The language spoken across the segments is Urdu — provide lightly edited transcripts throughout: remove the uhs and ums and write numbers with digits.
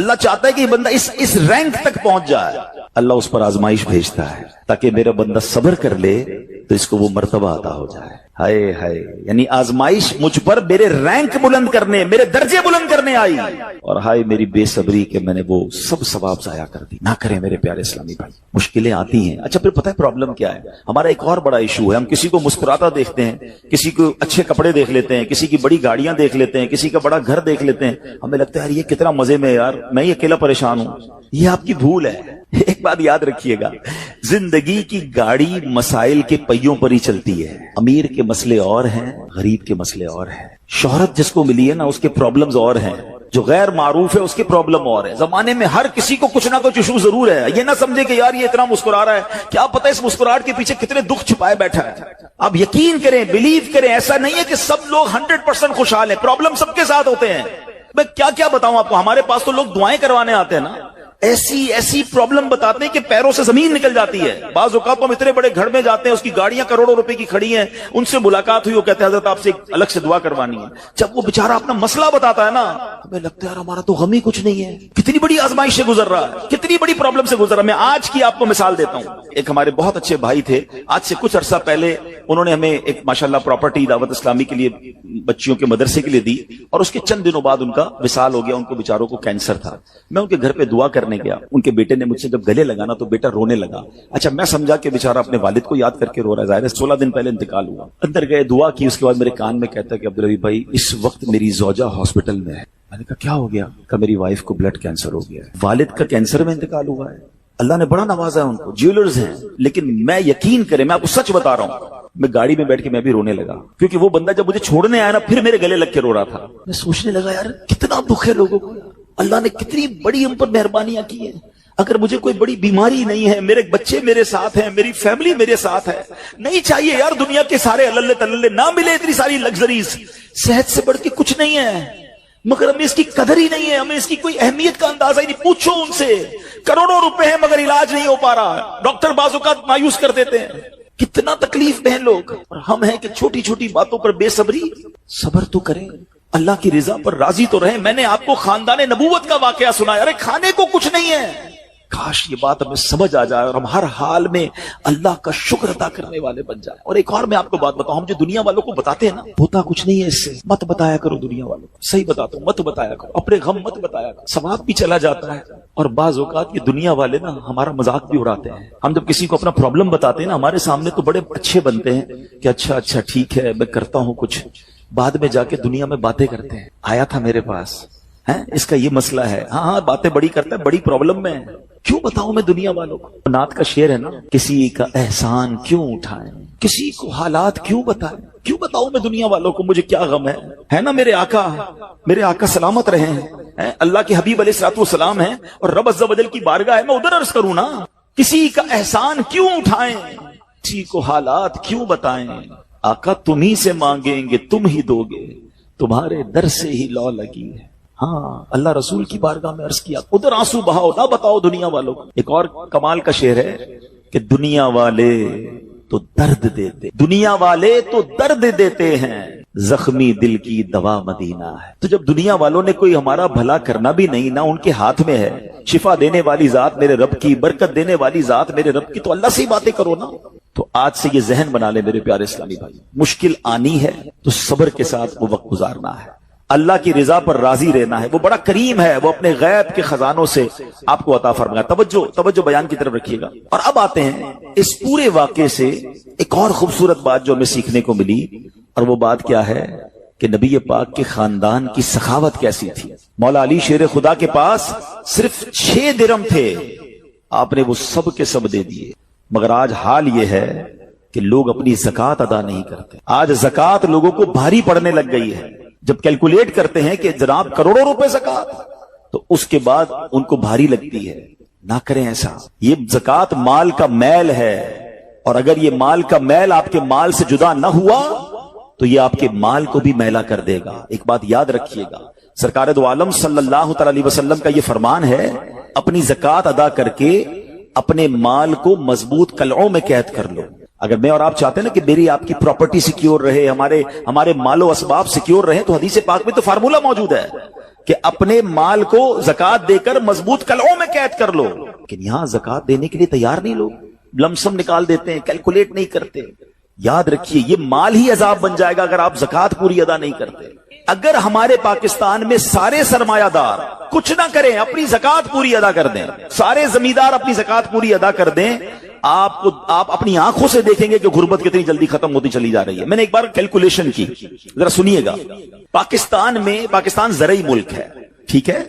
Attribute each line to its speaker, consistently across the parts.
Speaker 1: اللہ چاہتا ہے کہ یہ بندہ اس رینک تک پہنچ جائے. اللہ اس پر آزمائش بھیجتا ہے تاکہ میرا بندہ صبر کر لے تو اس کو وہ مرتبہ عطا ہو جائے. ہائے ہائے، یعنی آزمائش مجھ پر میرے رینک بلند کرنے، میرے درجے بلند کرنے آئی، اور ہائے میری بے صبری کہ میں نے وہ سب ثواب ضائع کر دی. نہ کریں میرے پیارے اسلامی بھائی، مشکلیں آتی ہیں. اچھا پھر پتہ ہے پرابلم کیا ہے؟ ہمارا ایک اور بڑا ایشو ہے، ہم کسی کو مسکراتا دیکھتے ہیں، کسی کو اچھے کپڑے دیکھ لیتے ہیں، کسی کی بڑی گاڑیاں دیکھ لیتے ہیں، کسی کا بڑا گھر دیکھ لیتے ہیں، ہمیں لگتا ہے یار یہ کتنا مزے میں، یار میں ہی اکیلا پریشان ہوں. یہ آپ کی بھول ہے. ایک بات یاد رکھیے گا، زندگی کی گاڑی مسائل کے پہیوں پر ہی چلتی ہے. امیر کے مسئلے اور ہیں، غریب کے مسئلے اور ہیں. شہرت جس کو ملی ہے نا، اس کے پرابلمز اور ہیں. جو غیر معروف ہے اس کے پرابلم اور ہے. زمانے میں ہر کسی کو کچھ نہ کچھ ایشو ضرور ہے. یہ نہ سمجھے کہ یار یہ اتنا مسکرا رہا ہے، کیا پتہ اس مسکراہٹ کے پیچھے کتنے دکھ چھپائے بیٹھا ہے. آپ یقین کریں، بلیو کریں، ایسا نہیں ہے کہ سب لوگ 100% خوشحال ہیں. پرابلم سب کے ساتھ ہوتے ہیں. میں کیا بتاؤں آپ کو، ہمارے پاس تو لوگ دعائیں کروانے آتے ہیں نا، ایسی پرابلم بتاتے ہیں کہ پیروں سے زمین نکل جاتی ہے. بعض اوقات ہم اتنے بڑے گھر میں جاتے ہیں، اس کی گاڑیاں کروڑوں روپے کی کھڑی ہیں، ان سے ملاقات ہوئی، وہ کہتے ہیں حضرت آپ سے الگ سے دعا کروانی ہے. جب وہ بیچارہ اپنا مسئلہ بتاتا ہے نا، ہمیں لگتا ہے یار ہمارا تو غم ہی کچھ نہیں ہے. کتنی بڑی آزمائش سے گزر رہا ہے، کتنی بڑی پرابلم سے گزر رہا ہے. میں آج کی آپ کو مثال دیتا ہوں. ایک ہمارے بہت اچھے بھائی تھے، آج سے کچھ عرصہ پہلے انہوں نے ہمیں ایک ماشاءاللہ پراپرٹی دعوت اسلامی کے لیے بچیوں کے مدرسے کے لیے دی، اور اس کے چند دنوں بعد ان کا وصال ہو گیا. ان کو بیچاروں کو کینسر تھا. میں ان کے گھر پہ دعا کرنے گیا. ان کے بیٹے نے مجھ سے جب گلے لگانا تو بیٹا رونے لگا. اچھا میں سمجھا کہ بیچارہ اپنے والد کو یاد کر کے رو رہا ہے، ظاہر ہے 16 دن پہلے انتقال ہوا. اندر گئے، دعا کی، اس کے بعد میرے کان میں کہتا ہے کہ عبدالرحیم بھائی اس وقت میری زوجہ ہاسپٹل میں ہے. میں نے کہا کیا ہو گیا؟ کہ میری وائف کو بلڈ کینسر ہو گیا ہے. والد کا کینسر میں انتقال ہوا ہے. اللہ نے بڑا نوازا ہے ان کو، جیولرز ہیں. لیکن میں یقین کریں، میں آپ کو سچ بتا رہا ہوں، میں گاڑی میں بیٹھ کے میں بھی رونے لگا، کیونکہ وہ بندہ جب مجھے چھوڑنے آیا نا پھر میرے گلے لگ کے رو رہا تھا. میں سوچنے لگا یار کتنا دکھ ہے لوگوں کو، اللہ نے کتنی بڑی ہم پر مہربانیاں کی ہیں. اگر مجھے کوئی بڑی بیماری نہیں ہے، میرے بچے میرے ساتھ ہیں، میری فیملی میرے ساتھ ہے، نہیں چاہیے یار دنیا کے سارے اللہ تللے، نہ ملے اتنی ساری لگژریز، صحت سے بڑھ کے کچھ نہیں ہے، مگر ہمیں اس کی قدر ہی نہیں ہے، ہمیں اس کی کوئی اہمیت کا اندازہ ہی نہیں. پوچھو ان سے، کروڑوں روپے ہیں مگر علاج نہیں ہو پا رہا، ڈاکٹر بعض اوقات مایوس کر دیتے ہیں. کتنا تکلیف میں ہیں لوگ، اور ہم ہیں کہ چھوٹی چھوٹی باتوں پر بے صبری. صبر تو کریں، اللہ کی رضا پر راضی تو رہیں. میں نے آپ کو خاندان نبوت کا واقعہ سنایا، ارے کھانے کو کچھ نہیں ہے. کاش یہ بات ہمیں سمجھ آ جائے اور ہم ہر حال میں اللہ کا شکر ادا کرنے والے بن جائیں. اور ایک اور میں آپ کو بات بتاؤں، ہم جو دنیا والوں کو بتاتے ہیں نا، ہوتا کچھ نہیں ہے اس سے. مت بتایا کرو دنیا والوں کو، صحیح بتاتا ہوں، مت بتایا کرو، اپنے غم مت بتایا کرو، ثواب بھی چلا جاتا ہے. اور بعض اوقات یہ دنیا والے نا ہمارا مذاق بھی اڑاتے ہیں. ہم جب کسی کو اپنا پرابلم بتاتے ہیں نا، ہمارے سامنے تو بڑے اچھے بنتے ہیں کہ اچھا ٹھیک ہے میں کرتا ہوں کچھ، بعد میں جا کے دنیا میں باتیں کرتے ہیں، آیا تھا میرے پاس، اس کا یہ مسئلہ ہے، ہاں باتیں بڑی کرتا ہے، بڑی پرابلم میں ہے. کیوں بتاؤں میں دنیا والوں کو؟ نعت کا شعر ہے نا، کسی کا احسان کیوں اٹھائیں، کسی کو حالات کیوں بتائیں، کیوں بتاؤں میں دنیا والوں کو مجھے کیا غم ہے نا. میرے آقا سلامت رہے ہیں، اللہ کے حبیب علیہ الصلوۃ والسلام ہیں، اور رب عز و جل کی بارگاہ ہے، میں ادھر عرض کروں نا. کسی کا احسان کیوں اٹھائیں، کسی کو حالات کیوں بتائیں. آقا تم ہی سے مانگیں گے تم ہی دو گے، تمہارے در سے ہی لو لگی ہے. ہاں اللہ رسول کی بارگاہ میں عرض کیا، ادھر آنسو بہاؤ، نہ بتاؤ دنیا والوں کو. ایک اور کمال کا شعر ہے کہ دنیا والے تو درد دیتے ہیں، زخمی دل کی دوا مدینہ ہے. تو جب دنیا والوں نے کوئی ہمارا بھلا کرنا بھی نہیں، نہ ان کے ہاتھ میں ہے، شفا دینے والی ذات میرے رب کی، برکت دینے والی ذات میرے رب کی، تو اللہ سے ہی باتیں کرو نا. تو آج سے یہ ذہن بنا لے میرے پیارے اسلامی بھائی، مشکل آنی ہے تو صبر کے ساتھ وہ وقت گزارنا ہے، اللہ کی رضا پر راضی رہنا ہے. وہ بڑا کریم ہے، وہ اپنے غیب کے خزانوں سے آپ کو عطا فرمائے. توجہ بیان کی طرف رکھیے گا. اور اب آتے ہیں اس پورے واقعے سے ایک اور خوبصورت بات جو ہمیں سیکھنے کو ملی، اور وہ بات کیا ہے کہ نبی پاک کے خاندان کی سخاوت کیسی تھی. مولا علی شیر خدا کے پاس صرف 6 درم تھے، آپ نے وہ سب کے سب دے دیے. مگر آج حال یہ ہے کہ لوگ اپنی زکوٰۃ ادا نہیں کرتے. آج زکوٰۃ لوگوں کو بھاری پڑنے لگ گئی ہے. جب کیلکولیٹ کرتے ہیں کہ جناب کروڑوں روپے زکوٰۃ، تو اس کے بعد ان کو بھاری لگتی ہے. نہ کریں ایسا. یہ زکوٰۃ مال کا میل ہے، اور اگر یہ مال کا میل آپ کے مال سے جدا نہ ہوا تو یہ آپ کے مال کو بھی میلا کر دے گا. ایک بات یاد رکھیے گا، سرکار دو عالم صلی اللہ تعالی علیہ وسلم کا یہ فرمان ہے، اپنی زکوٰۃ ادا کر کے اپنے مال کو مضبوط قلعوں میں قید کر لو. اگر میں اور آپ چاہتے ہیں نا کہ میری آپ کی پراپرٹی سیکیور رہے، ہمارے مال و اسباب سیکیور رہے، تو حدیث پاک میں تو فارمولہ موجود ہے. کہ اپنے مال کو زکات دے کر مضبوط قلعوں میں قید کر لو، لیکن یہاں زکات دینے کے لیے تیار نہیں لوگ، لمسم نکال دیتے ہیں، کیلکولیٹ نہیں کرتے۔ یاد رکھیے یہ مال ہی عذاب بن جائے گا اگر آپ زکات پوری ادا نہیں کرتے۔ اگر ہمارے پاکستان میں سارے سرمایہ دار کچھ نہ کریں، اپنی زکات پوری ادا کر دیں، سارے زمیندار اپنی زکات پوری ادا کر دیں، آپ اپنی آنکھوں سے دیکھیں گے کہ غربت کتنی جلدی ختم ہوتی چلی جا رہی ہے۔ میں نے ایک بار کیلکولیشن کی، ذرا سنیے گا۔ پاکستان زرعی ملک ہے، ٹھیک ہے،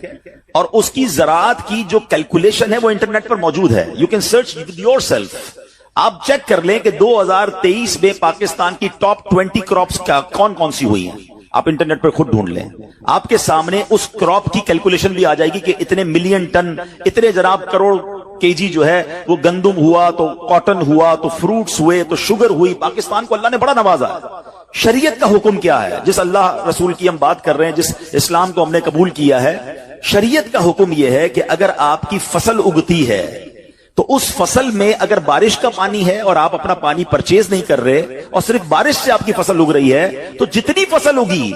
Speaker 1: اور اس کی زراعت کی جو کیلکولیشن ہے وہ انٹرنیٹ پر موجود ہے، you can search your self. آپ چیک کر لیں کہ 2023 میں پاکستان کی ٹاپ 20 کراپس کون کون سی ہوئی ہیں، آپ انٹرنیٹ پر خود ڈھونڈ لیں، آپ کے سامنے اس کراپ کی کیلکولیشن بھی آ جائے گی کہ اتنے ملین ٹن، اتنے جناب کروڑ کے جی جو ہے وہ گندم ہوا، تو کاٹن ہوا، تو فروٹس ہوئے، تو شوگر ہوئی۔ پاکستان کو اللہ نے بڑا نوازا ہے۔ شریعت کا حکم کیا ہے؟ جس اللہ رسول کی ہم بات کر رہے ہیں، جس اسلام کو ہم نے قبول کیا ہے، شریعت کا حکم یہ ہے کہ اگر آپ کی فصل اگتی ہے تو اس فصل میں اگر بارش کا پانی ہے اور آپ اپنا پانی پرچیز نہیں کر رہے اور صرف بارش سے آپ کی فصل اگ رہی ہے، تو جتنی فصل اگی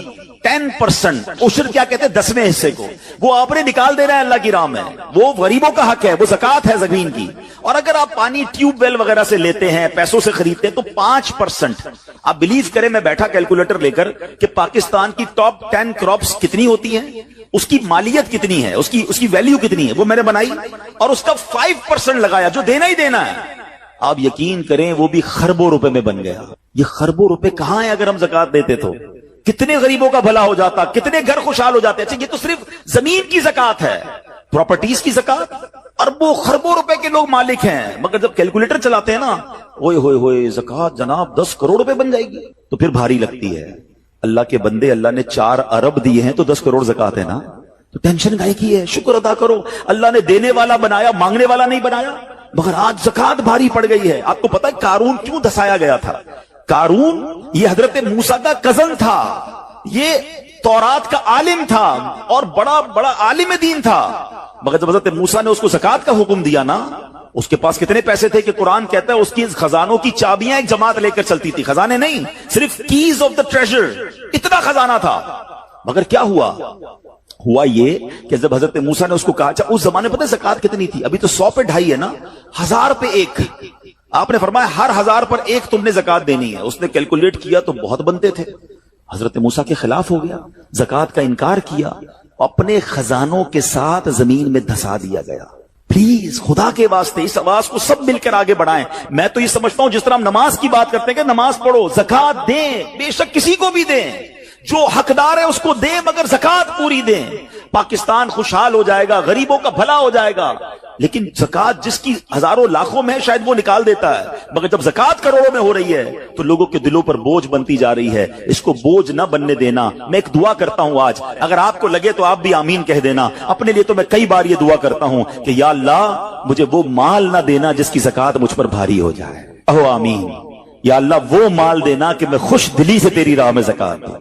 Speaker 1: 10% عشر کیا کہتے ہیں 10ویں حصے کو، وہ آپ نے نکال دینا ہے اللہ کی راہ میں، وہ غریبوں کا حق ہے، وہ زکات ہے زمین کی۔ اور اگر آپ پانی ٹیوب ویل وغیرہ سے لیتے ہیں، پیسوں سے خریدتے ہیں، تو 5%۔ آپ بلیو کریں، میں بیٹھا کیلکولیٹر لے کر کہ پاکستان کی ٹاپ 10 کراپس کتنی ہوتی ہیں، اس کی مالیت کتنی ہے، اس کی ویلیو کتنی ہے، وہ میں نے بنائی اور اس کا 5% لگایا جو دینا ہی دینا ہے۔ آپ یقین کریں وہ بھی خربوں روپے میں بن گیا۔ یہ خربوں روپے کہاں ہیں اگر ہم زکات دیتے تو؟ کتنے غریبوں کا بھلا ہو جاتا، کتنے گھر خوشحال ہو جاتے۔ اچھا یہ تو صرف زمین کی زکات ہے، پراپرٹیز کی زکات اربوں خربوں روپے کے لوگ مالک ہیں، مگر جب کیلکولیٹر چلاتے ہیں نا، ہوئے ہوئے ہوئے زکات جناب 10 کروڑ روپے بن جائے گی، تو پھر بھاری لگتی ہے۔ اللہ کے بندے، اللہ نے 4 ارب دیے ہیں تو 10 کروڑ زکات ہے نا، تو ٹینشن گائے کی ہے، شکر ادا کرو۔ اللہ نے دینے والا بنایا، مانگنے والا نہیں بنایا۔ مگر آج زکات بھاری پڑ گئی ہے۔ آپ کو پتہ ہے قارون کیوں دسایا گیا تھا؟ قارون یہ حضرت موسیٰ کا کزن تھا، یہ تورات کا عالم تھا اور بڑا عالم دین تھا، مگر جب حضرت موسیٰ نے اس کو زکات کا حکم دیا نا، اس کے پاس کتنے پیسے تھے کہ قرآن کہتا ہے اس کی خزانوں کی چابیاں ایک جماعت لے کر چلتی تھی، خزانے نہیں، صرف کیز آف دا ٹریجر، اتنا خزانہ تھا۔ مگر کیا ہوا یہ کہ جب حضرت موسیٰ نے اس کو کہا، اچھا اس زمانے پتہ زکات کتنی تھی؟ ابھی تو 100 پہ 2.5 ہے نا، 1000 پہ 1۔ آپ نے فرمایا ہر 1000 پر 1 تم نے زکات دینی ہے۔ اس نے کیلکولیٹ کیا تو بہت بنتے تھے، حضرت موسیٰ کے خلاف ہو گیا، زکات کا انکار کیا، اپنے خزانوں کے ساتھ زمین میں دھسا دیا گیا۔ پلیز خدا کے واسطے اس آواز کو سب مل کر آگے بڑھائیں۔ میں تو یہ سمجھتا ہوں جس طرح ہم نماز کی بات کرتے ہیں کہ نماز پڑھو، زکات دیں، بے شک کسی کو بھی دیں، جو حقدار ہے اس کو دیں، مگر زکات پوری دیں۔ پاکستان خوشحال ہو جائے گا، غریبوں کا بھلا ہو جائے گا۔ لیکن زکات جس کی ہزاروں لاکھوں میں شاید وہ نکال دیتا ہے، مگر جب زکات کروڑوں میں ہو رہی ہے تو لوگوں کے دلوں پر بوجھ بنتی جا رہی ہے۔ اس کو بوجھ نہ بننے دینا۔ میں ایک دعا کرتا ہوں آج، اگر آپ کو لگے تو آپ بھی آمین کہہ دینا۔ اپنے لیے تو میں کئی بار یہ دعا کرتا ہوں کہ یا اللہ مجھے وہ مال نہ دینا جس کی زکات مجھ پر بھاری ہو جائے۔ اہو آمین۔ یا اللہ وہ مال دینا کہ میں خوش دلی سے تیری راہ میں زکات دوں۔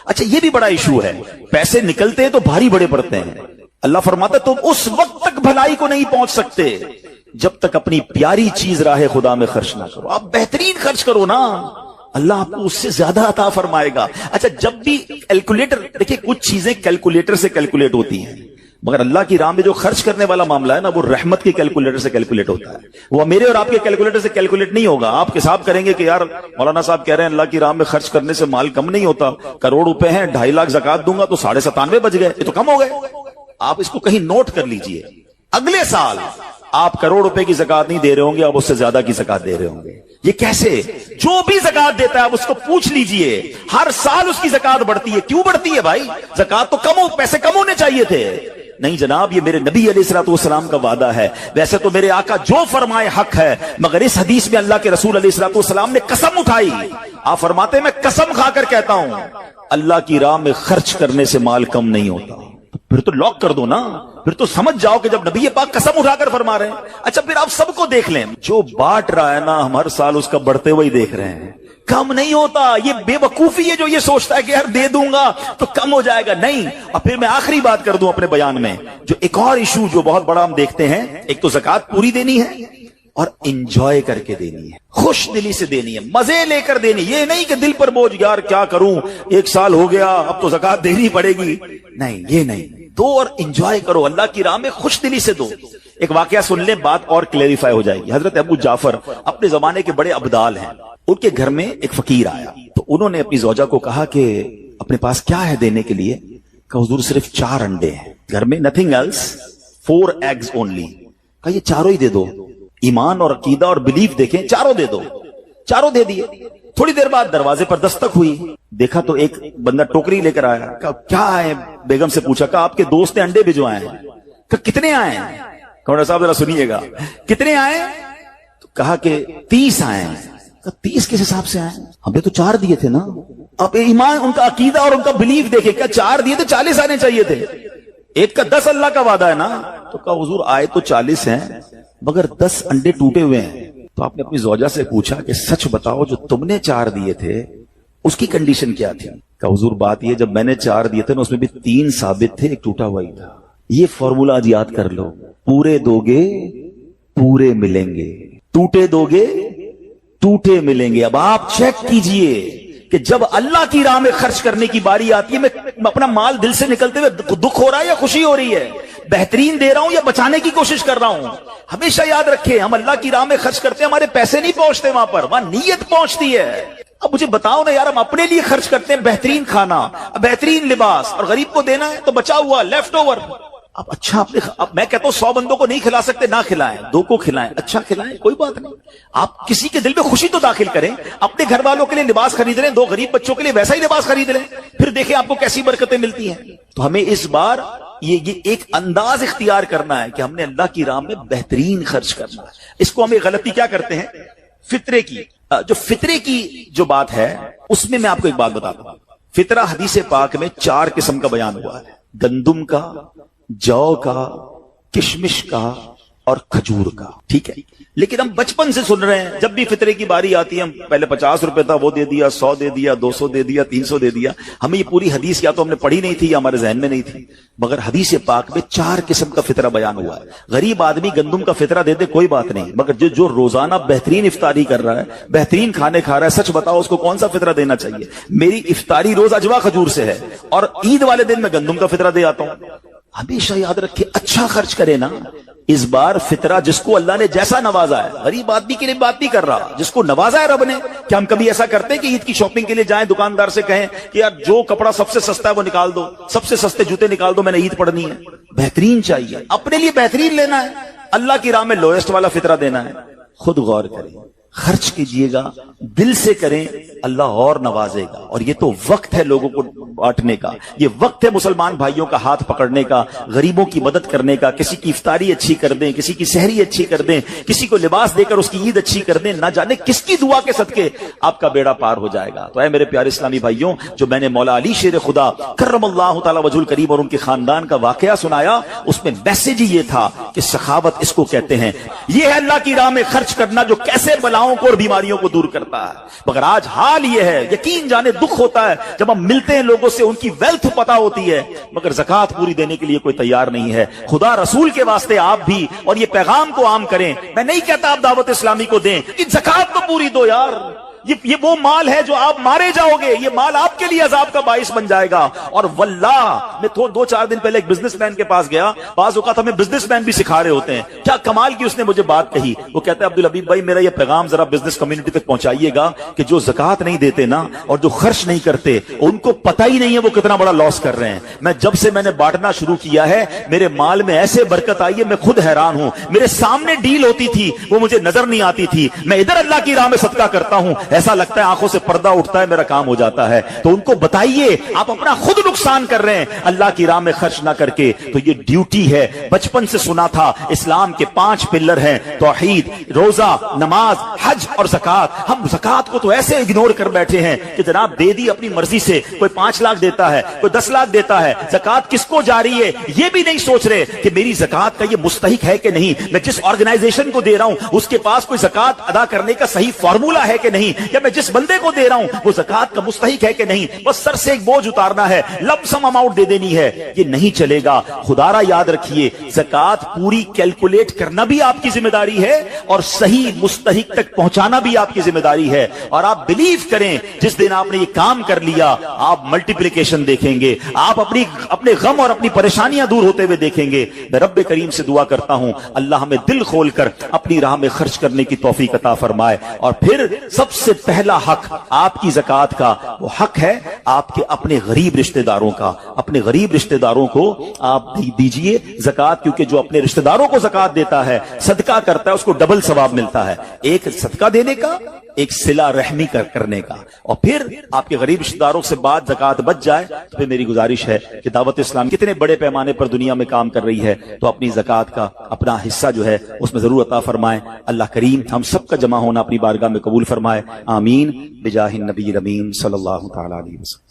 Speaker 1: اچھا یہ بھی بڑا ایشو ہے، پیسے نکلتے ہیں تو بھاری بڑے پڑتے ہیں۔ اللہ فرماتا تم اس وقت تک بھلائی کو نہیں پہنچ سکتے جب تک اپنی پیاری چیز راہ خدا میں خرچ نہ کرو۔ آپ بہترین خرچ کرو نا، اللہ آپ کو اس سے زیادہ عطا فرمائے گا۔ اچھا جب بھی کیلکولیٹر، دیکھیں کچھ چیزیں کیلکولیٹر سے کیلکولیٹ ہوتی ہیں، مگر اللہ کی راہ میں جو خرچ کرنے والا معاملہ ہے نا، وہ رحمت کے کیلکولیٹر سے کیلکولیٹ ہوتا ہے، وہ میرے اور آپ کے کیلکولیٹر سے کیلکولیٹ نہیں ہوگا۔ آپ حساب کریں گے کہ یار مولانا صاحب کہہ رہے ہیں اللہ کی راہ میں خرچ کرنے سے مال کم نہیں ہوتا، کروڑ روپے ہیں، 2.5 لاکھ زکات دوں گا تو 97.5 بچ گئے، یہ تو کم ہو گئے۔ آپ اس کو کہیں نوٹ کر لیجئے، اگلے سال آپ کروڑ روپے کی زکات نہیں دے رہے ہوں گے، آپ اس سے زیادہ کی زکات دے رہے ہوں گے۔ یہ کیسے؟ جو بھی زکات دیتا ہے آپ اس کو پوچھ لیجئے، ہر سال اس کی زکات بڑھتی ہے۔ کیوں بڑھتی ہے بھائی؟ زکات تو کم ہو، پیسے کم ہونے چاہیے تھے۔ نہیں جناب، یہ میرے نبی علیہ الصلوۃ والسلام کا وعدہ ہے۔ ویسے تو میرے آقا جو فرمائے حق ہے، مگر اس حدیث میں اللہ کے رسول علیہ الصلوۃ والسلام نے قسم اٹھائی۔ آپ فرماتے ہیں میں قسم کھا کر کہتا ہوں اللہ کی راہ میں خرچ کرنے سے مال کم نہیں ہوتا۔ پھر تو لاک کر دو نا، پھر تو سمجھ جاؤ کہ جب نبی پاک قسم اٹھا کر فرما رہے ہیں۔ اچھا پھر آپ سب کو دیکھ لیں، جو بانٹ رہا ہے نا ہم ہر سال اس کا بڑھتے ہوئے دیکھ رہے ہیں، کم نہیں ہوتا۔ یہ بے وقوفی ہے جو یہ سوچتا ہے کہ یار دے دوں گا تو کم ہو جائے گا، نہیں۔ اور پھر میں آخری بات کر دوں اپنے بیان میں، جو ایک اور ایشو جو بہت بڑا ہم دیکھتے ہیں، ایک تو زکات پوری دینی ہے، اور انجوائے کر کے دینی ہے، خوش دلی سے دینی ہے، مزے لے کر دینی، یہ نہیں کہ دل پر بوجھ، یار کیا کروں 1 سال ہو گیا اب تو زکات دینی پڑے گی، نہیں یہ نہیں، دو اور انجوائے کرو، اللہ کی راہ میں خوش دلی سے دو۔ ایک واقعہ سن لیں، بات اور کلیریفائی ہو جائے گی۔ حضرت ابو جعفر اپنے زمانے کے بڑے ابدال ہیں، ان کے گھر میں ایک فقیر آیا تو انہوں نے اپنی زوجہ کو کہا کہ اپنے پاس کیا ہے دینے کے لیے؟ کہ حضور صرف 4 انڈے ہیں گھر میں، نتھنگ ایلس، 4 eggs only۔ کہا یہ 4 ہی دے دو، ایمان اور عقیدہ اور بلیف دیکھیں، 4 دے دو، 4 دے دیے۔ تھوڑی دیر بعد دروازے پر دستک ہوئی، دیکھا تو ایک بندہ ٹوکری لے کر آیا، کہا کیا ہے؟ بیگم سے پوچھا، کہا آپ کے دوست نے انڈے بھجوائے ہیں۔ کہا کتنے آئے ہیں؟ کہا صاحب ذرا سنیے گا، کتنے آئے؟ تو کہا کہ 30 آئے ہیں۔ کہا 30 کس حساب سے آئے؟ ہم نے تو 4 دیے تھے نا۔ اب ایمان، ان کا عقیدہ اور ان کا بلیف دیکھے، کیا 4 دیے تو 40 آنے چاہیے تھے، ایک کا 10 اللہ کا وعدہ ہے نا۔ تو کہا حضور آئے تو 40 ہیں مگر 10 انڈے ٹوٹے ہوئے ہیں۔ تو آپ نے اپنی زوجہ سے پوچھا کہ سچ بتاؤ، جو تم نے 4 دیے تھے اس کی کنڈیشن کیا تھی؟ کہ حضور بات یہ، جب میں نے 4 دیے تھے نا اس میں بھی 3 ثابت تھے، ایک ٹوٹا ہوا ہی تھا۔ یہ فارمولا آج یاد کر لو، پورے دو گے پورے ملیں گے، ٹوٹے دو گے ٹوٹے ملیں گے۔ اب آپ چیک کیجئے کہ جب اللہ کی راہ میں خرچ کرنے کی باری آتی ہے، میں اپنا مال دل سے نکلتے ہوئے دکھ ہو رہا ہے یا خوشی ہو رہی ہے، بہترین دے رہا ہوں یا بچانے کی کوشش کر رہا ہوں؟ ہمیشہ یاد رکھیں، ہم اللہ کی راہ میں خرچ کرتے ہیں، ہمارے پیسے نہیں پہنچتے وہاں پر، وہاں نیت پہنچتی ہے۔ اب مجھے بتاؤ نا یار، ہم اپنے لیے خرچ کرتے ہیں بہترین کھانا، بہترین لباس، اور غریب کو دینا ہے تو بچا ہوا لیفٹ اوور۔ اب اچھا اب میں کہتا ہوں 100 بندوں کو نہیں کھلا سکتے، نہ کھلائیں، 2 کو کھلائیں، اچھا کھلائیں، کوئی بات نہیں۔ آپ کسی کے دل میں خوشی تو داخل کریں، اپنے گھر والوں کے لیے لباس خرید لیں، 2 غریب بچوں کے لیے ویسا ہی لباس خرید لیں، پھر دیکھیں آپ کو کیسی برکتیں ملتی ہیں۔ تو ہمیں اس بار یہ ایک انداز اختیار کرنا ہے کہ ہم نے اللہ کی راہ میں بہترین خرچ کرنا ہے۔ اس کو ہمیں غلطی کیا کرتے ہیں؟ فطرے کی، جو فطرے کی جو بات ہے اس میں آپ کو ایک بات بتاتا ہوں۔ فطرہ حدیث پاک میں 4 قسم کا بیان ہوا ہے، گندم کا، جو کا، کشمش کا اور کھجور کا، ٹھیک ہے؟ لیکن ہم بچپن سے سن رہے ہیں، جب بھی فطرے کی باری آتی ہے ہم پہلے 50 روپے تھا وہ دے دیا، 100 دے دیا، 200 دے دیا، 300 دے دیا۔ ہمیں یہ پوری حدیث یا تو ہم نے پڑھی نہیں تھی یا ہمارے ذہن میں نہیں تھی، مگر حدیث پاک میں 4 قسم کا فطرہ بیان ہوا ہے۔ غریب آدمی گندم کا فطرہ دے دے کوئی بات نہیں، مگر جو روزانہ بہترین افطاری کر رہا ہے، بہترین کھانے کھا رہا ہے، سچ بتاؤ اس کو کون سا فطرہ دینا چاہیے؟ میری افطاری روز اجوا کھجور سے ہے اور عید والے دن میں گندم کا فطرہ دے آتا ہوں۔ ہمیشہ یاد رکھے، اچھا خرچ کرے نا۔ اس بار فطرہ جس کو اللہ نے جیسا نوازا ہے، غریب آدمی کے لیے بات نہیں کر رہا، جس کو نوازا ہے رب نے۔ کیا ہم کبھی ایسا کرتے ہیں کہ عید کی شاپنگ کے لیے جائیں دکاندار سے کہیں کہ یار جو کپڑا سب سے سستا ہے وہ نکال دو، سب سے سستے جوتے نکال دو، میں نے عید پڑھنی ہے؟ بہترین چاہیے، اپنے لیے بہترین لینا ہے، اللہ کی راہ میں لوئسٹ والا فطرہ دینا ہے۔ خود غور کریں، خرچ کیجئے گا، دل سے کریں، اللہ اور نوازے گا۔ اور یہ تو وقت ہے لوگوں کو بانٹنے کا، یہ وقت ہے مسلمان بھائیوں کا ہاتھ پکڑنے کا، غریبوں کی مدد کرنے کا، کسی کی افطاری اچھی کر دیں، کسی کی سحری اچھی کر دیں، کسی کو لباس دے کر اس کی عید اچھی کر دیں، نہ جانے کس کی دعا کے صدقے آپ کا بیڑا پار ہو جائے گا۔ تو اے میرے پیارے اسلامی بھائیوں، جو میں نے مولا علی شیر خدا کرم اللہ تعالی وجہ الکریم اور ان کے خاندان کا واقعہ سنایا، اس میں میسج ہی یہ تھا کہ سخاوت اس کو کہتے ہیں، یہ ہے اللہ کی راہ میں خرچ کرنا جو کیسے بلاؤں کو اور بیماریوں کو دور کرتا ہے۔ مگر آج حال یہ ہے، یقین جانے دکھ ہوتا ہے جب ہم ملتے ہیں لوگوں سے، ان کی ویلتھ پتہ ہوتی ہے مگر زکات پوری دینے کے لیے کوئی تیار نہیں ہے۔ خدا رسول کے واسطے آپ بھی اور یہ پیغام کو عام کریں۔ میں نہیں کہتا آپ دعوت اسلامی کو دیں، زکات تو پوری دو یار، یہ وہ مال ہے جو آپ مارے جاؤ گے، یہ مال آپ کے لیے عذاب کا باعث بن جائے گا۔ اور واللہ میں 2-4 دن پہلے ایک بزنس مین کے پاس گیا، بعض اوقات ہمیں بزنس مین بھی سکھا رہے ہوتے ہیں، کیا کمال کی اس نے مجھے بات کہی۔ وہ کہتا ہے عبدالحبیب بھائی میرا یہ پیغام ذرا بزنس کمیونٹی تک پہنچائیے گا کہ جو زکات نہیں دیتے نا اور جو خرچ نہیں کرتے، ان کو پتہ ہی نہیں ہے وہ کتنا بڑا لاس کر رہے ہیں۔ میں جب سے میں نے بانٹنا شروع کیا ہے، میرے مال میں ایسے برکت آئی ہے، میں خود حیران ہوں۔ میرے سامنے ڈیل ہوتی تھی وہ مجھے نظر نہیں آتی تھی، میں ادھر اللہ کی راہ میں صدقہ کرتا ہوں، ایسا لگتا ہے آنکھوں سے پردہ اٹھتا ہے، میرا کام ہو جاتا ہے۔ تو ان کو بتائیے آپ اپنا خود نقصان کر رہے ہیں اللہ کی راہ میں خرچ نہ کر کے۔ تو یہ ڈیوٹی ہے، بچپن سے سنا تھا اسلام کے 5 پلر ہیں، توحید، روزہ، نماز، حج اور زکات۔ ہم زکات کو تو ایسے اگنور کر بیٹھے ہیں کہ جناب دے دی اپنی مرضی سے، کوئی 5 لاکھ دیتا ہے، کوئی 10 لاکھ دیتا ہے، زکات کس کو جا رہی ہے یہ بھی نہیں سوچ رہے کہ میری زکات کا یہ مستحق ہے کہ نہیں، میں جس آرگنائزیشن کو دے رہا ہوں اس کے پاس کوئی زکات ادا کرنے کا صحیح فارمولا ہے کہ نہیں، کہ میں جس بندے کو دے رہا ہوں وہ زکات کا مستحق ہے کہ نہیں, بس سر سے ایک بوجھ اتارنا ہے, لم سم اماؤنٹ دے دینی ہے, یہ نہیں چلے گا. خدا را یاد رکھیے, زکات پوری کیلکولیٹ کرنا بھی آپ کی ذمہ داری ہے اور صحیح مستحق تک پہنچانا بھی آپ کی ذمہ داری ہے. اور آپ بلیو کریں, جس دن آپ نے یہ کام کر لیا آپ ملٹیپلیکیشن دیکھیں گے, آپ اپنے غم اور اپنی پریشانیاں دور ہوتے ہوئے دیکھیں گے. میں رب کریم سے دعا کرتا ہوں اللہ ہمیں دل کھول کر اپنی راہ میں خرچ کرنے کی توفیق عطا فرمائے. اور پھر سب سے پہلا حق آپ کی زکات کا وہ حق ہے آپ کے اپنے غریب رشتہ داروں کا. اپنے غریب رشتہ داروں کو آپ دیجئے زکات, کیونکہ جو اپنے رشتہ داروں کو زکات دیتا ہے, صدقہ کرتا ہے, اس کو ڈبل ثواب ملتا ہے, ایک صدقہ دینے کا, ایک صلہ رحمی کرنے کا. اور پھر آپ کے غریب رشتہ داروں سے بات زکات بچ جائے تو پھر میری گزارش ہے کہ دعوت اسلام کتنے بڑے پیمانے پر دنیا میں کام کر رہی ہے, تو اپنی زکات کا اپنا حصہ جو ہے اس میں ضرور عطا فرمائیں. اللہ کریم ہم سب کا جمع ہونا اپنی بارگاہ میں قبول فرمائے, آمین بجاہ النبی الامین صلی اللہ تعالی علیہ وسلم.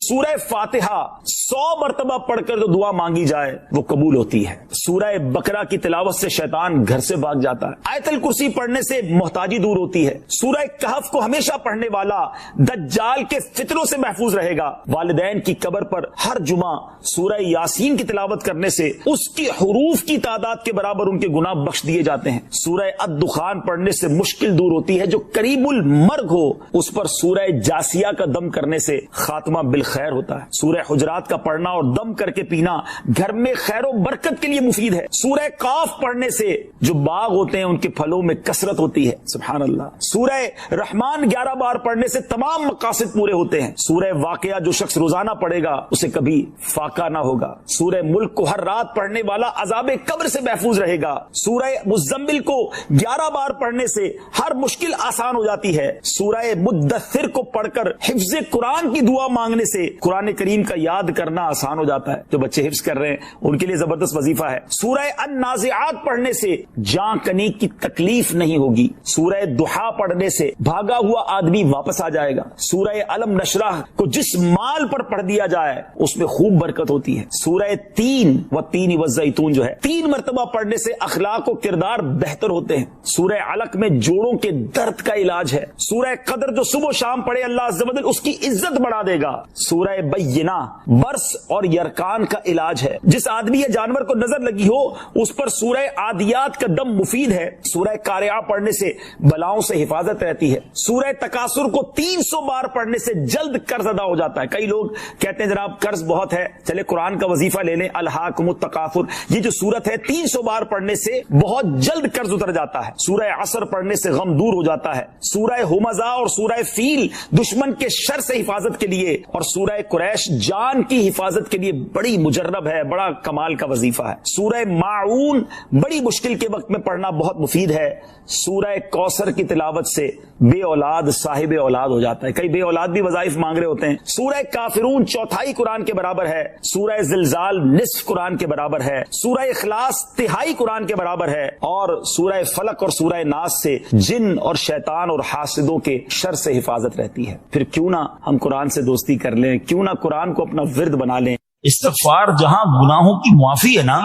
Speaker 2: سورہ فاتحہ 100 مرتبہ پڑھ کر جو دعا مانگی جائے وہ قبول ہوتی ہے. سورہ بقرہ کی تلاوت سے شیطان گھر سے بھاگ جاتا ہے. آیت الکرسی پڑھنے سے محتاجی دور ہوتی ہے. سورہ کہف کو ہمیشہ پڑھنے والا دجال کے فتنوں سے محفوظ رہے گا. والدین کی قبر پر ہر جمعہ سورہ یاسین کی تلاوت کرنے سے اس کی حروف کی تعداد کے برابر ان کے گناہ بخش دیے جاتے ہیں. سورہ الدخان پڑھنے سے مشکل دور ہوتی ہے. جو قریب المرگ ہو اس پر سورہ جاسیہ کا دم کرنے سے خاتمہ بالخیر ہوتا ہے. سورہ حجرات کا پڑھنا اور دم کر کے پینا گھر میں خیر و برکت کے لیے مفید ہے. سورہ قاف پڑھنے سے جو باغ ہوتے ہیں ان کے پھلوں میں کثرت ہوتی ہے. سبحان اللہ. سورہ رحمان 11 بار پڑھنے سے تمام مقاصد پورے ہوتے ہیں. سورہ واقعہ جو شخص روزانہ پڑھے گا اسے کبھی فاقہ نہ ہوگا. سورہ ملک کو ہر رات پڑھنے والا عذاب قبر سے محفوظ رہے گا. سورہ مزمل کو 11 بار پڑھنے سے ہر مشکل آسان ہو جاتی ہے. سورہ مدثر کو پڑھ کر حفظ قرآن کی دعا مانگنے سے قرآن کریم کا یاد کرنا آسان ہو جاتا ہے. جو بچے حفظ کر رہے ہیں ان کے لیے زبردست وظیفہ ہے. سورہ النازعات پڑھنے سے جاں کنی کی تکلیف نہیں ہوگی. سورہ ضحیٰ پڑھنے سے بھاگا ہوا آدمی واپس آ جائے گا. سورہ علم نشرح کو جس مال پر پڑھ دیا جائے اس میں خوب برکت ہوتی ہے. سورہ تین والزیتون جو ہے 3 مرتبہ پڑھنے سے اخلاق و کردار بہتر ہوتے ہیں. سورہ علق میں جوڑوں کے درد کا علاج ہے. سورہ قدر جو صبح و شام پڑھے اللہ عز و جل اس کی عزت بڑھا دے گا. سورہ بینہ برس اور یرکان کا علاج ہے. جس آدمی یا جانور کو نظر لگی ہو اس پر سورہ عادیات کا دم مفید ہے. سورہ قارعہ پڑھنے سے بلاؤں سے حفاظت رہتی ہے. سورہ تکاثر کو 300 بار پڑھنے سے جلد قرض ادا ہو جاتا ہے. کئی لوگ کہتے ہیں جناب قرض بہت ہے, چلے قرآن کا وظیفہ لے لیں, الہاکم التکاثر. یہ جو سورت ہے 300 بار پڑھنے سے بہت جلد قرض اتر جاتا ہے. سورہ عصر پڑھنے سے غم دور ہو جاتا ہے. سورہ ہمزہ اور سورہ فیل دشمن کے شر سے حفاظت کے لیے, اور سورہ قریش جان کی حفاظت کے لیے بڑی مجرب ہے, بڑا کمال کا وظیفہ ہے. سورہ ماعون بڑی مشکل کے وقت میں پڑھنا بہت مفید ہے. سورہ کوثر کی تلاوت سے بے اولاد صاحب اولاد ہو جاتا ہے. کئی بے اولاد بھی وظائف مانگ رہے ہوتے ہیں. سورہ کافرون 1/4 قرآن کے برابر ہے. سورہ زلزال نصف قرآن کے برابر ہے. سورہ اخلاص 1/3 قرآن کے برابر ہے. اور سورہ فلق اور سورہ ناس سے جن اور شیطان اور حاسدوں کے شر سے حفاظت رہتی ہے. پھر کیوں نہ ہم قرآن سے دوستی کر لیں, کیوں نہ قرآن کو اپنا ورد بنا لیں.
Speaker 3: استغفار جہاں گناہوں کی معافی ہے نا,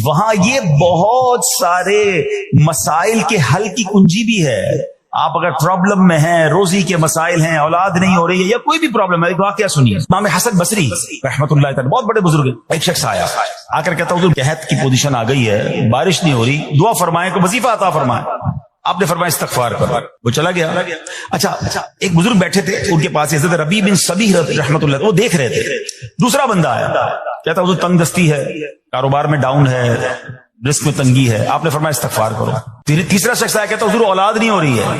Speaker 3: وہاں یہ بہت سارے مسائل کے حل کی کنجی بھی ہے. آپ اگر پرابلم میں ہیں, روزی کے مسائل ہیں, اولاد نہیں ہو رہی ہے یا کوئی بھی پرابلم ہے, ایک واقعہ سنیے. امام حسن بصری رحمۃ اللہ تعالی بہت بڑے بزرگ ہیں. ایک شخص آ کر کہتا حضور قحط کی پوزیشن آ گئی ہے, بارش نہیں ہو رہی, دعا فرمائیں کہ وظیفہ عطا فرمائیں. آپ نے فرمایا استغفار کرو. وہ چلا گیا. اچھا ایک بزرگ بیٹھے تھے ان کے پاس, حضرت ربیع بن صبیح رحمۃ اللہ, وہ دیکھ رہے تھے. دوسرا بندہ آیا, کہتا حضور تنگ دستی ہے, کاروبار میں ڈاؤن ہے, رزق میں تنگی ہے. آپ نے فرمایا استغفار کرو. تیسرا شخص آیا, کہتا حضور اولاد نہیں ہو رہی ہے,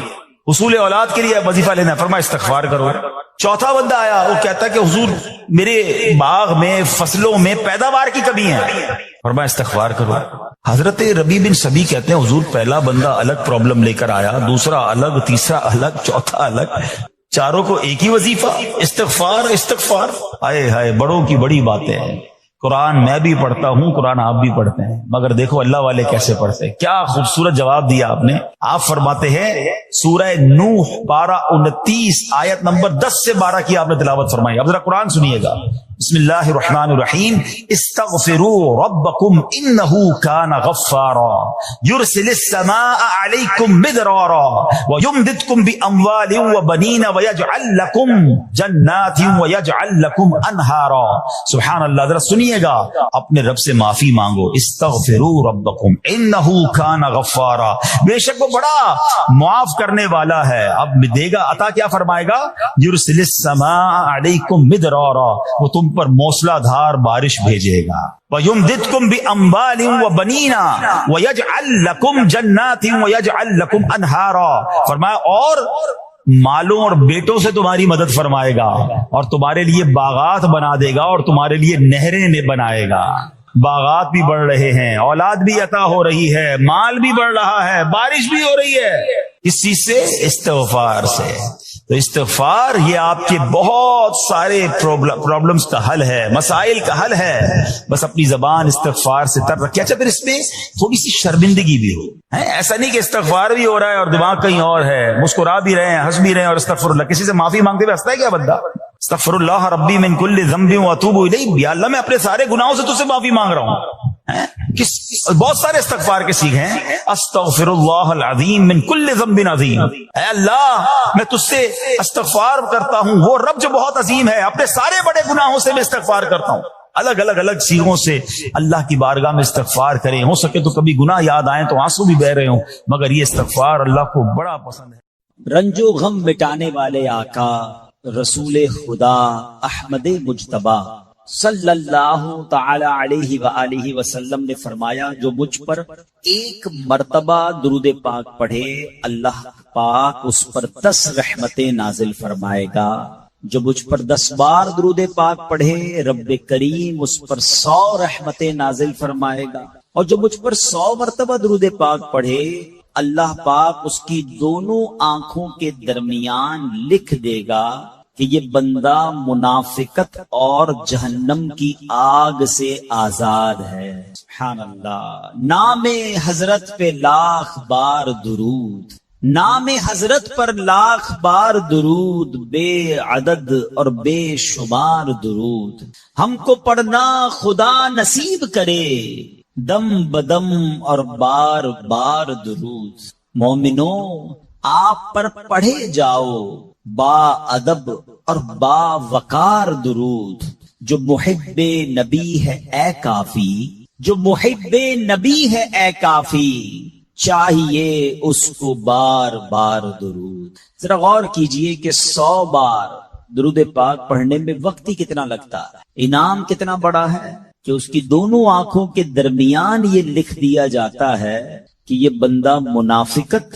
Speaker 3: حصول اولاد کے لیے وظیفہ لینا ہے. فرمایا استغفار کرو. چوتھا بندہ آیا, وہ کہتا ہے کہ حضور میرے باغ میں فصلوں میں پیداوار کی کمی ہے. فرمایا استغفار کرو. حضرت ربیع بن صبیح کہتے ہیں حضور پہلا بندہ الگ پرابلم لے کر آیا, دوسرا الگ, تیسرا الگ, چوتھا الگ, چاروں کو ایک ہی وظیفہ استغفار استغفار. ہائے ہائے بڑوں کی بڑی باتیں ہیں. قرآن میں بھی پڑھتا ہوں, قرآن آپ بھی پڑھتے ہیں, مگر دیکھو اللہ والے کیسے پڑھتے ہیں. کیا خوبصورت جواب دیا آپ نے. آپ فرماتے ہیں سورہ نوح 12:29 آیت نمبر 10 سے 12 کی آپ نے تلاوت فرمائی. اب ذرا قرآن سنیے گا. بسم اللہ الرحمن الرحیم استغفروا ربکم انہ کان غفارا یرسل السماء علیکم مدرارا ویمددکم باموال وبنین ویجعل لکم جنات ویجعل لکم انہارا. سبحان اللہ. ذرا سنیے گا, اپنے رب سے معافی مانگو. استغفروا ربکم انہ کان غفارا, بے شک وہ بڑا معاف کرنے والا ہے. اب دے گا عطا, کیا فرمائے گا؟ یرسل السماء علیکم مدرارا, وہ تم پر موسلا دھار بارش بھیجے گا. وَيُمْدِدْكُمْ بِأَمْوَالٍ وَبَنِينَ وَيَجْعَلْ لَكُمْ جَنَّاتٍ وَيَجْعَلْ لَكُمْ أَنْهَارًا. فرمایا اور مالوں اور بیٹوں سے تمہاری مدد فرمائے گا, اور تمہارے لیے باغات بنا دے گا, اور تمہارے لیے نہریں بنائے گا. باغات بھی بڑھ رہے ہیں, اولاد بھی عطا ہو رہی ہے, مال بھی بڑھ رہا ہے, بارش بھی ہو رہی ہے. اس چیز سے, استغفار سے. تو استغفار یہ آپ کے بہت سارے پرابلمز کا حل ہے, مسائل کا حل ہے. بس اپنی زبان استغفار سے تر رکھے. اچھا, پھر اس میں تھوڑی سی شرمندگی بھی ہو. ایسا نہیں کہ استغفار بھی ہو رہا ہے اور دماغ کہیں اور ہے, مسکرا بھی رہے ہیں, ہنس بھی رہے ہیں, اور استغفر اللہ, کسی سے معافی مانگتے ہوئے ہنستا ہے کیا بندہ؟ استغفر اللہ ربی من کل ذنب واتوب الیہ, یا اللہ میں اپنے سارے گناہوں سے تجھ سے معافی مانگ رہا ہوں. بہت سارے استغفار کے سیکھ ہیں. استغفر اللہ العظیم من کل ذنب عظیم, اے اللہ میں تجھ سے استغفار کرتا ہوں, وہ رب جو بہت عظیم ہے, اپنے سارے بڑے گناہوں سے میں استغفار کرتا ہوں. الگ سیغوں سے اللہ کی بارگاہ میں استغفار کریں. ہو سکے تو کبھی گناہ یاد آئیں تو آنسو بھی بہ رہے ہوں, مگر یہ استغفار اللہ کو بڑا پسند ہے.
Speaker 4: رنج و غم مٹانے والے آقا رسول خدا احمد مجتبی صلی اللہ تعالی علیہ وآلہ وسلم نے فرمایا, جو مجھ پر ایک مرتبہ درود پاک پڑھے اللہ پاک اس پر 10 رحمتیں نازل فرمائے گا. جو مجھ پر 10 بار درود پاک پڑھے رب کریم اس پر 100 رحمتیں نازل فرمائے گا. اور جو مجھ پر 100 مرتبہ درود پاک پڑھے اللہ پاک اس کی دونوں آنکھوں کے درمیان لکھ دے گا کہ یہ بندہ منافقت اور جہنم کی آگ سے آزاد ہے. سبحان اللہ. نام حضرت پہ لاکھ بار درود, نام حضرت پر لاکھ بار درود, بے عدد اور بے شمار درود. ہم کو پڑھنا خدا نصیب کرے, دم بدم اور بار بار درود. مومنو آپ پر پڑھے جاؤ با ادب اور با وقار درود. جو محب نبی ہے اے کافی, جو محب نبی ہے اے کافی, چاہیے اس کو بار بار درود. ذرا غور کیجئے کہ 100 بار درود پاک پڑھنے میں وقت ہی کتنا لگتا ہے, انعام کتنا بڑا ہے کہ اس کی دونوں آنکھوں کے درمیان یہ لکھ دیا جاتا ہے کہ یہ بندہ منافقت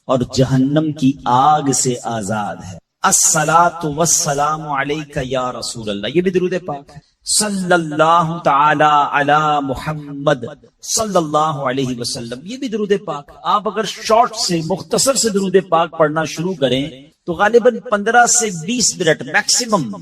Speaker 4: اور جہنم کی آگ سے آزاد ہے. الصلاۃ والسلام علیک یا رسول اللہ, یہ بھی درود پاک ہے. صلی اللہ تعالی علی محمد صلی اللہ علیہ وسلم, یہ بھی درود پاک. آپ اگر شارٹ سے مختصر سے درود پاک پڑھنا شروع کریں تو غالباً 15 سے 20 منٹ میکسیمم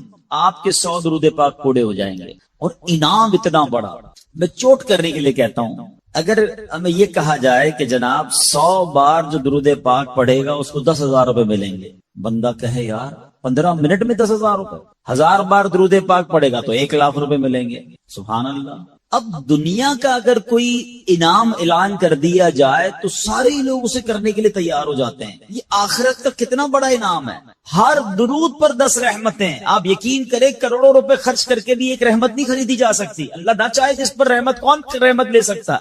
Speaker 4: آپ کے 100 درود پاک پورے ہو جائیں گے. اور انعام اتنا بڑا, میں چوٹ کرنے کے لیے کہتا ہوں, اگر ہمیں یہ کہا جائے کہ جناب 100 بار جو درود پاک پڑھے گا اس کو 10,000 روپے ملیں گے, بندہ کہے یار 15 منٹ میں 10,000 روپے, 1000 بار درود پاک پڑھے گا تو 1,00,000 روپے ملیں گے. سبحان اللہ. اب دنیا کا اگر کوئی انعام اعلان کر دیا جائے تو سارے لوگ اسے کرنے کے لیے تیار ہو جاتے ہیں. یہ آخرت کا کتنا بڑا انعام ہے. ہر درود پر 10 رحمتیں. آپ یقین کریں کروڑوں روپے خرچ کر کے بھی ایک رحمت نہیں خریدی جا سکتی. اللہ نہ چاہے جس پر رحمت, کون رحمت لے سکتا,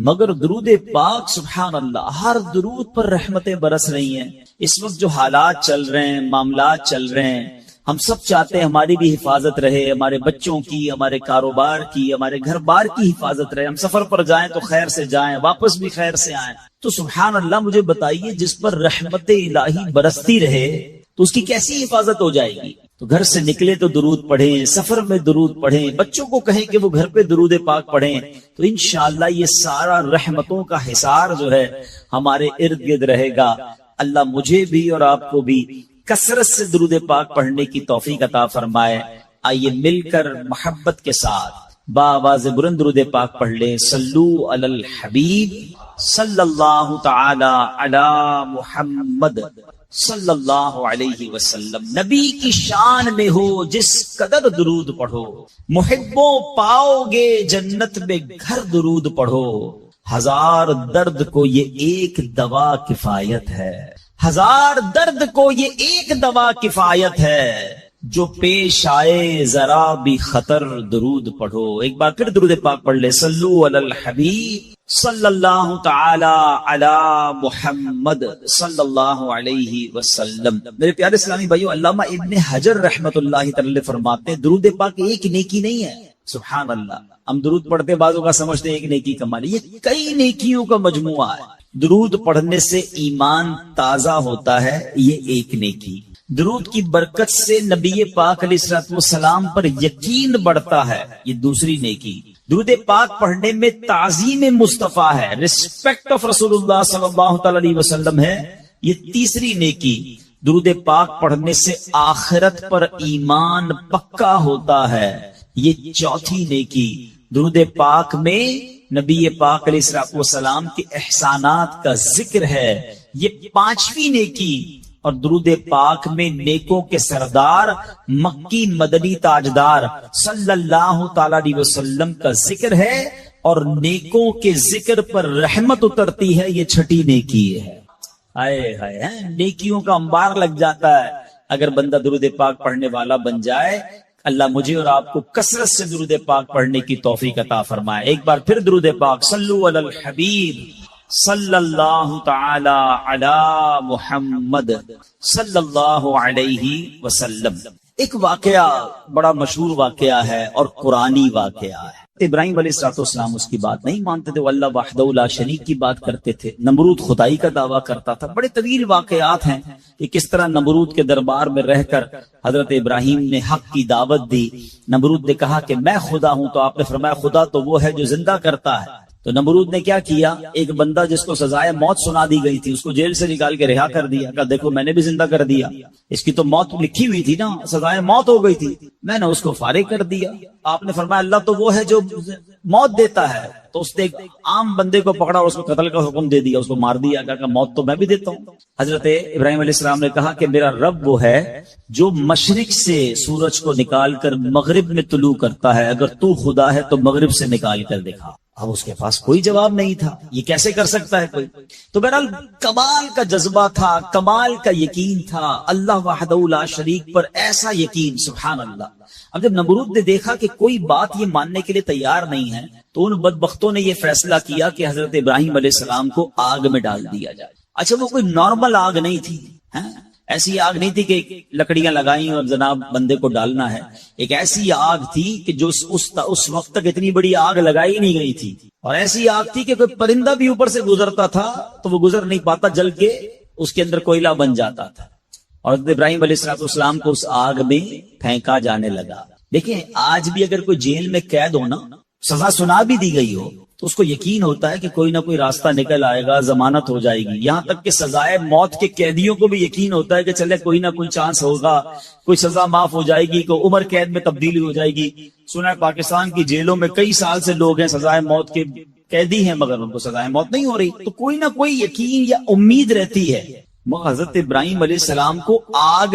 Speaker 4: مگر درود پاک سبحان اللہ ہر درود پر رحمتیں برس رہی ہیں. اس وقت جو حالات چل رہے ہیں, معاملات چل رہے ہیں, ہم سب چاہتے ہیں ہماری بھی حفاظت رہے, ہمارے بچوں کی, ہمارے کاروبار کی, ہمارے گھر بار کی حفاظت رہے. ہم سفر پر جائیں تو خیر سے جائیں, واپس بھی خیر سے آئیں. تو سبحان اللہ مجھے بتائیے جس پر رحمت الہی برستی رہے تو اس کی کیسی حفاظت ہو جائے گی. تو گھر سے نکلے تو درود پڑھیں, سفر میں درود پڑھیں, بچوں کو کہیں کہ وہ گھر پہ درود پاک پڑھیں, تو انشاءاللہ یہ سارا رحمتوں کا حصار جو ہے ہمارے ارد گرد رہے گا. اللہ مجھے بھی اور آپ کو بھی کثرت سے درود پاک پڑھنے کی توفیق عطا فرمائے. آئیے مل کر محبت کے ساتھ بآواز بلند درود پاک پڑھ لیں. صلو علی الحبیب صلی اللہ تعالی علی محمد صلی اللہ علیہ وسلم نبی کی شان میں ہو جس قدر درود پڑھو، محبوں پاؤ گے جنت میں گھر درود پڑھو، ہزار درد کو یہ ایک دوا کفایت ہے، ہزار درد کو یہ ایک دوا کفایت ہے، جو پیش آئے ذرا بھی خطر درود پڑھو۔ ایک بار پھر درود پاک پڑھ لے، صلو علی الحبیب صلی اللہ تعالی علی محمد صلی اللہ علیہ وسلم۔ میرے پیارے اسلامی بھائیو، علامہ ابن حجر رحمت اللہ تعالی فرماتے ہیں درود پاک ایک نیکی نہیں ہے۔ سبحان اللہ، ہم درود پڑھتے بعضوں کا سمجھتے ہیں ایک نیکی کمالی، یہ کئی نیکیوں کا مجموعہ ہے۔ درود پڑھنے سے ایمان تازہ ہوتا ہے، یہ ایک نیکی۔ درود کی برکت سے نبی پاک علیہ الصلوۃ والسلام پر یقین بڑھتا ہے، یہ دوسری نیکی۔ درود پاک پڑھنے میں تعظیم مصطفیٰ ہے، ریسپیکٹ آف رسول اللہ صلی اللہ تعالی علیہ وسلم ہے، یہ تیسری نیکی۔ درود پاک پڑھنے سے آخرت پر ایمان پکا ہوتا ہے، یہ چوتھی نیکی۔ درود پاک میں نبی پاک علیہ الصلوۃ والسلام کے احسانات کا ذکر ہے، یہ پانچویں نیکی۔ اور درود پاک میں نیکوں کے سردار مکی مدنی تاجدار صلی اللہ تعالی علیہ وسلم کا ذکر ہے، اور نیکوں کے ذکر پر رحمت اترتی ہے، یہ چھٹی نیکی ہے۔ ہائے ہائے، نیکیوں کا انبار لگ جاتا ہے اگر بندہ درود پاک پڑھنے والا بن جائے۔ اللہ مجھے اور آپ کو کثرت سے درود پاک پڑھنے کی توفیق عطا فرمائے۔ ایک بار پھر درود پاک، صلو علی الحبیب صلی اللہ تعالی علی محمد صلی اللہ علیہ وسلم۔ ایک واقعہ بڑا مشہور واقعہ ہے اور قرآنی واقعہ ہے۔ ابراہیم علیہ السلام اس کی بات نہیں مانتے تھے، وہ اللہ وحدہ لا شریک کی بات کرتے تھے۔ نمرود خدائی کا دعویٰ کرتا تھا۔ بڑے طویل واقعات ہیں کہ کس طرح نمرود کے دربار میں رہ کر حضرت ابراہیم نے حق کی دعوت دی۔ نمرود نے کہا کہ میں خدا ہوں، تو آپ نے فرمایا خدا تو وہ ہے جو زندہ کرتا ہے۔ تو نمرود نے کیا کیا، ایک بندہ جس کو سزائے موت سنا دی گئی تھی اس کو جیل سے نکال کے رہا کر دیا، کہا دیکھو میں نے بھی زندہ کر دیا، اس کی تو موت لکھی ہوئی تھی نا، سزائے موت ہو گئی تھی، میں نے اس کو فارغ کر دیا۔ آپ نے فرمایا اللہ تو وہ ہے جو موت دیتا ہے۔ تو اس نے ایک عام بندے کو پکڑا اور اس کو قتل کا حکم دے دیا، اس کو مار دیا، کہا کہ موت تو میں بھی دیتا ہوں۔ حضرت ابراہیم علیہ السلام نے کہا کہ میرا رب وہ ہے جو مشرق سے سورج کو نکال کر مغرب میں طلوع کرتا ہے، اگر تو خدا ہے تو مغرب سے نکال کر دکھا۔ اب اس کے پاس کوئی جواب نہیں تھا، یہ کیسے کر سکتا ہے کوئی؟ تو بہرحال کمال کا جذبہ تھا، کمال کا یقین تھا اللہ وحدہ لا شریک پر، ایسا یقین، سبحان اللہ۔ اب جب نمرود نے دیکھا کہ کوئی بات یہ ماننے کے لیے تیار نہیں ہے، تو ان بدبختوں نے یہ فیصلہ کیا کہ حضرت ابراہیم علیہ السلام کو آگ میں ڈال دیا جائے۔ اچھا وہ کوئی نارمل آگ نہیں تھی، ایسی آگ نہیں تھی کہ لکڑیاں لگائیں اور جناب بندے کو ڈالنا ہے، ایک ایسی آگ تھی کہ جو اس وقت تک اتنی بڑی آگ لگائی نہیں گئی تھی، اور ایسی آگ تھی کہ کوئی پرندہ بھی اوپر سے گزرتا تھا تو وہ گزر نہیں پاتا، جل کے اس کے اندر کوئلہ بن جاتا تھا، اور حضرت ابراہیم علیہ السلام کو اس آگ میں پھینکا جانے لگا۔ دیکھیں آج بھی اگر کوئی جیل میں قید ہو نا، سزا سنا بھی دی گئی ہو، تو اس کو یقین ہوتا ہے کہ کوئی نہ کوئی راستہ نکل آئے گا، ضمانت ہو جائے گی۔ یہاں تک کہ سزائے موت کے قیدیوں کو بھی یقین ہوتا ہے کہ چلے کوئی نہ کوئی چانس ہوگا، کوئی سزا معاف ہو جائے گی، کوئی عمر قید میں تبدیلی ہو جائے گی۔ سنا ہے پاکستان کی جیلوں میں کئی سال سے لوگ ہیں سزائے موت کے قیدی ہیں، مگر ان کو سزائے موت نہیں ہو رہی، تو کوئی نہ کوئی یقین یا امید رہتی ہے۔ حضرت ابراہیم علیہ السلام کو آگ